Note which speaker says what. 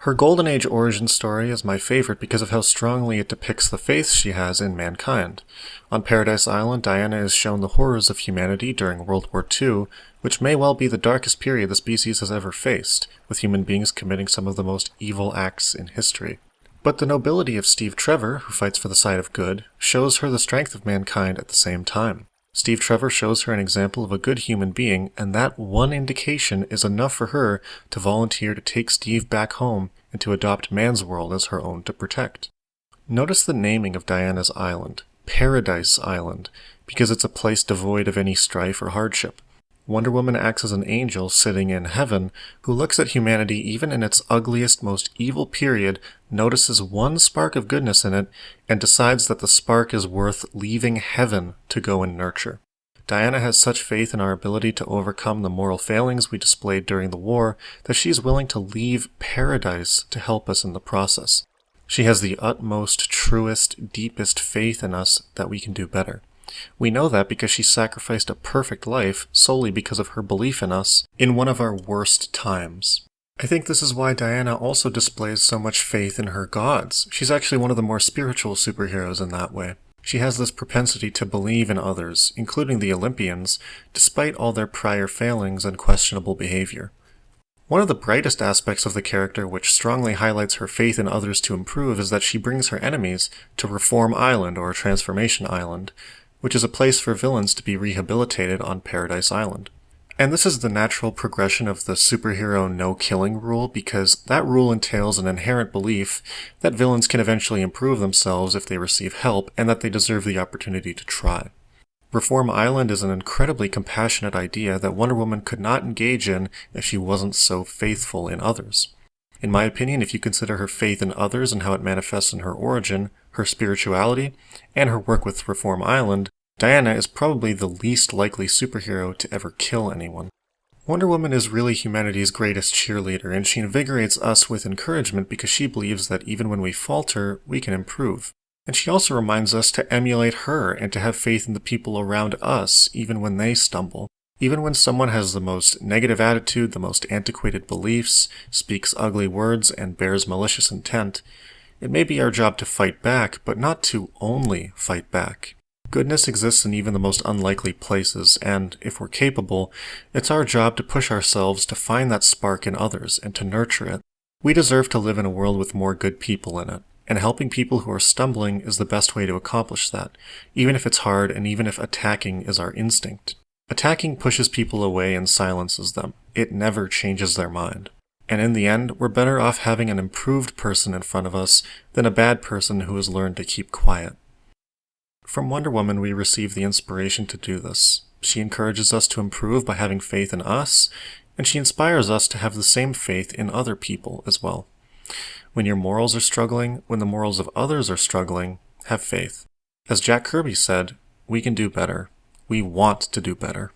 Speaker 1: Her Golden Age origin story is my favorite because of how strongly it depicts the faith she has in mankind. On Paradise Island, Diana is shown the horrors of humanity during World War II, which may well be the darkest period the species has ever faced, with human beings committing some of the most evil acts in history. But the nobility of Steve Trevor, who fights for the side of good, shows her the strength of mankind at the same time. Steve Trevor shows her an example of a good human being, and that one indication is enough for her to volunteer to take Steve back home and to adopt man's world as her own to protect. Notice the naming of Diana's island, Paradise Island, because it's a place devoid of any strife or hardship. Wonder Woman acts as an angel sitting in heaven who looks at humanity even in its ugliest, most evil period, notices one spark of goodness in it, and decides that the spark is worth leaving heaven to go and nurture. Diana has such faith in our ability to overcome the moral failings we displayed during the war that she is willing to leave paradise to help us in the process. She has the utmost, truest, deepest faith in us that we can do better. We know that because she sacrificed a perfect life solely because of her belief in us in one of our worst times. I think this is why Diana also displays so much faith in her gods. She's actually one of the more spiritual superheroes in that way. She has this propensity to believe in others, including the Olympians, despite all their prior failings and questionable behavior. One of the brightest aspects of the character which strongly highlights her faith in others to improve is that she brings her enemies to Reform Island or Transformation Island, which is a place for villains to be rehabilitated on Paradise Island. And this is the natural progression of the superhero no-killing rule, because that rule entails an inherent belief that villains can eventually improve themselves if they receive help, and that they deserve the opportunity to try. Reform Island is an incredibly compassionate idea that Wonder Woman could not engage in if she wasn't so faithful in others. In my opinion, if you consider her faith in others and how it manifests in her origin, her spirituality, and her work with Reform Island, Diana is probably the least likely superhero to ever kill anyone. Wonder Woman is really humanity's greatest cheerleader, and she invigorates us with encouragement because she believes that even when we falter, we can improve. And she also reminds us to emulate her and to have faith in the people around us, even when they stumble. Even when someone has the most negative attitude, the most antiquated beliefs, speaks ugly words, and bears malicious intent, it may be our job to fight back, but not to only fight back. Goodness exists in even the most unlikely places, and, if we're capable, it's our job to push ourselves to find that spark in others and to nurture it. We deserve to live in a world with more good people in it, and helping people who are stumbling is the best way to accomplish that, even if it's hard and even if attacking is our instinct. Attacking pushes people away and silences them. It never changes their mind. And in the end, we're better off having an improved person in front of us than a bad person who has learned to keep quiet. From Wonder Woman, we receive the inspiration to do this. She encourages us to improve by having faith in us, and she inspires us to have the same faith in other people as well. When your morals are struggling, when the morals of others are struggling, have faith. As Jack Kirby said, we can do better. We want to do better.